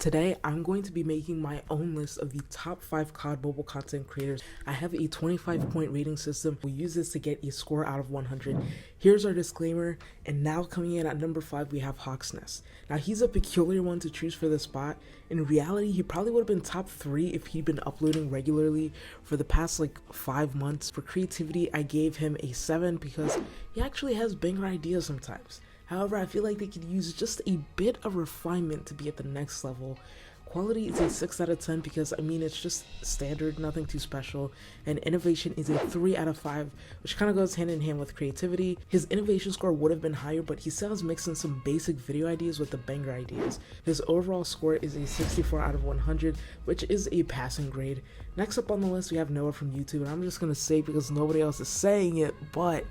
Today, I'm going to be making my own list of the top 5 COD mobile content creators. I have a 25-point rating system. We use this to get a score out of 100. Here's our disclaimer, and now coming in at number 5, we have Hawksness. Now, he's a peculiar one to choose for this spot. In reality, he probably would have been top 3 if he'd been uploading regularly for the past 5 months. For creativity, I gave him a 7 because he actually has banger ideas sometimes. However, I feel like they could use just a bit of refinement to be at the next level. Quality is a 6 out of 10 because, it's just standard, nothing too special. And innovation is a 3 out of 5, which kind of goes hand in hand with creativity. His innovation score would have been higher, but he still has mixed in some basic video ideas with the banger ideas. His overall score is a 64 out of 100, which is a passing grade. Next up on the list, we have Noah from YouTube, and I'm just going to say because nobody else is saying it, but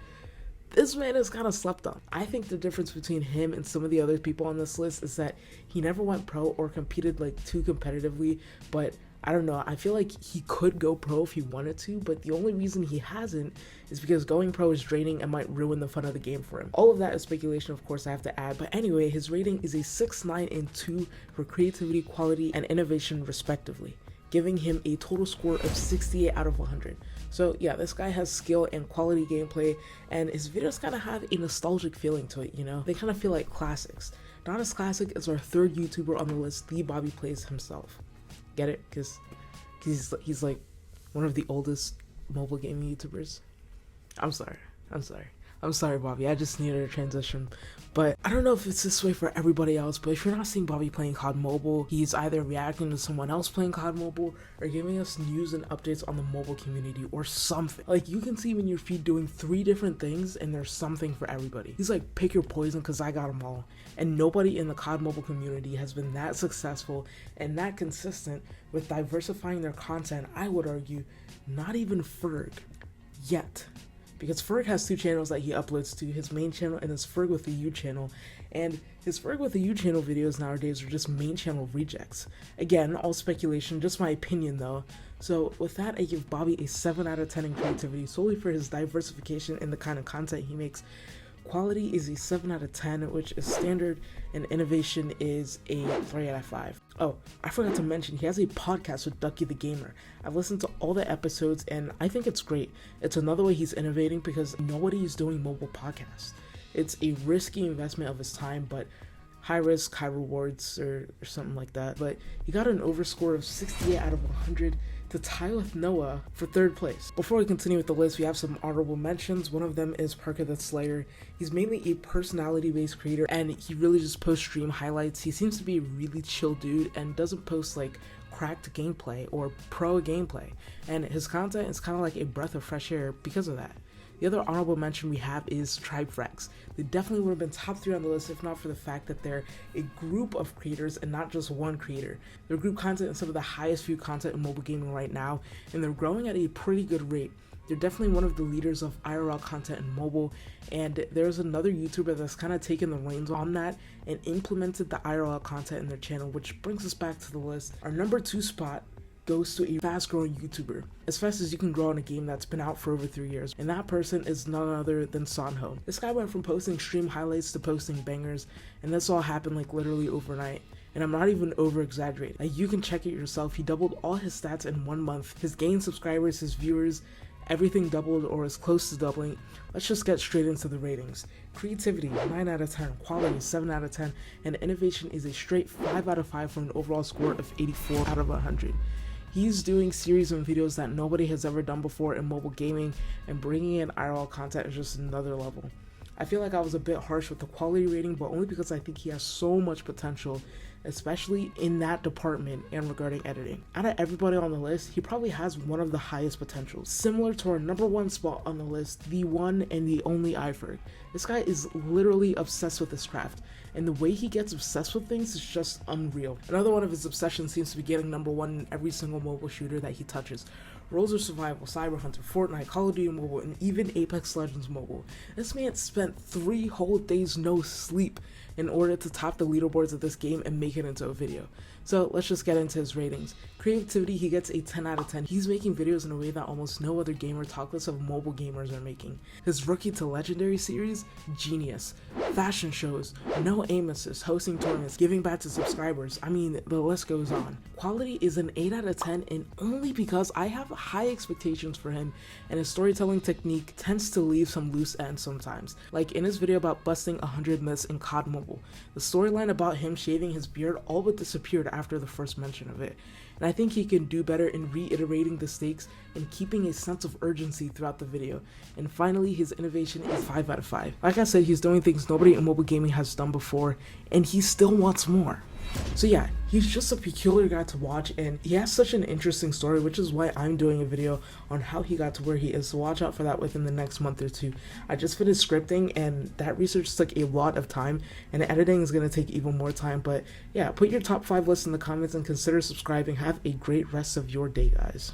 this man is kind of slept on. I think the difference between him and some of the other people on this list is that he never went pro or competed too competitively, but I don't know, I feel like he could go pro if he wanted to, but the only reason he hasn't is because going pro is draining and might ruin the fun of the game for him. All of that is speculation, of course, I have to add, but anyway, his rating is a 6, 9, and 2 for creativity, quality, and innovation respectively, giving him a total score of 68 out of 100. So yeah, this guy has skill and quality gameplay, and his videos kind of have a nostalgic feeling to it, They kind of feel like classics. Not as classic as our third YouTuber on the list, the Bobby Plays himself. Get it? Because he's like one of the oldest mobile gaming YouTubers. I'm sorry, Bobby. I just needed a transition. But I don't know if it's this way for everybody else, but if you're not seeing Bobby playing COD Mobile, he's either reacting to someone else playing COD Mobile or giving us news and updates on the mobile community or something. You can see him in your feed doing 3 different things and there's something for everybody. He's like, pick your poison because I got them all. And nobody in the COD Mobile community has been that successful and that consistent with diversifying their content, I would argue, not even Ferg yet. Because Ferg has 2 channels that he uploads to, his main channel and his Ferg with a U channel, and his Ferg with a U channel videos nowadays are just main channel rejects. Again, all speculation, just my opinion though. So with that, I give Bobby a 7 out of 10 in creativity solely for his diversification in the kind of content he makes. Quality is a 7 out of 10, which is standard, and innovation is a 3 out of 5. Oh, I forgot to mention, he has a podcast with Ducky the Gamer. I've listened to all the episodes, and I think it's great. It's another way he's innovating because nobody is doing mobile podcasts. It's a risky investment of his time, but high risk, high rewards, or something like that. But he got an overscore of 68 out of 100 to tie with Noah for 3rd place. Before we continue with the list, we have some honorable mentions. One of them is Parker the Slayer. He's mainly a personality-based creator, and he really just posts stream highlights. He seems to be a really chill dude and doesn't post cracked gameplay or pro gameplay. And his content is kind of like a breath of fresh air because of that. The other honorable mention we have is Tribe Frex. They definitely would have been top 3 on the list if not for the fact that they're a group of creators and not just one creator. Their group content is some of the highest viewed content in mobile gaming right now, and they're growing at a pretty good rate. They're definitely one of the leaders of IRL content in mobile, and there's another YouTuber that's kind of taken the reins on that and implemented the IRL content in their channel, which brings us back to the list. Our number 2 spot goes to a fast-growing YouTuber, as fast as you can grow in a game that's been out for over 3 years, and that person is none other than Sanho. This guy went from posting stream highlights to posting bangers, and this all happened literally overnight. And I'm not even over-exaggerating. You can check it yourself. He doubled all his stats in 1 month. His gained subscribers, his viewers, everything doubled or is close to doubling. Let's just get straight into the ratings. Creativity, 9 out of 10. Quality, 7 out of 10. And innovation is a straight 5 out of 5 for an overall score of 84 out of 100. He's doing series and videos that nobody has ever done before in mobile gaming, and bringing in IRL content is just another level. I feel like I was a bit harsh with the quality rating, but only because I think he has so much potential, especially in that department and regarding editing. Out of everybody on the list, he probably has one of the highest potentials. Similar to our number 1 spot on the list, the one and the only Ferg. This guy is literally obsessed with his craft, and the way he gets obsessed with things is just unreal. Another one of his obsessions seems to be getting number 1 in every single mobile shooter that he touches. Rules of Survival, Cyber Hunter, Fortnite, Call of Duty Mobile, and even Apex Legends Mobile. This man spent 3 whole days no sleep in order to top the leaderboards of this game and make it into a video. So let's just get into his ratings. Creativity, he gets a 10 out of 10. He's making videos in a way that almost no other gamer, talk less of mobile gamers, are making. His Rookie to Legendary series, genius. Fashion shows, no aim assist, hosting tournaments, giving back to subscribers. I mean, the list goes on. Quality is an 8 out of 10, and only because I have high expectations for him, and his storytelling technique tends to leave some loose ends sometimes. Like in his video about busting 100 myths in COD Mobile, the storyline about him shaving his beard all but disappeared after the first mention of it. And I think he can do better in reiterating the stakes and keeping a sense of urgency throughout the video. And finally, his innovation is 5 out of 5. Like I said, he's doing things nobody in mobile gaming has done before, and he still wants more. So yeah, he's just a peculiar guy to watch, and he has such an interesting story, which is why I'm doing a video on how he got to where he is, so watch out for that within the next month or two. I just finished scripting, and that research took a lot of time, and editing is going to take even more time. But yeah, put your top 5 list in the comments and consider subscribing. Have a great rest of your day, guys.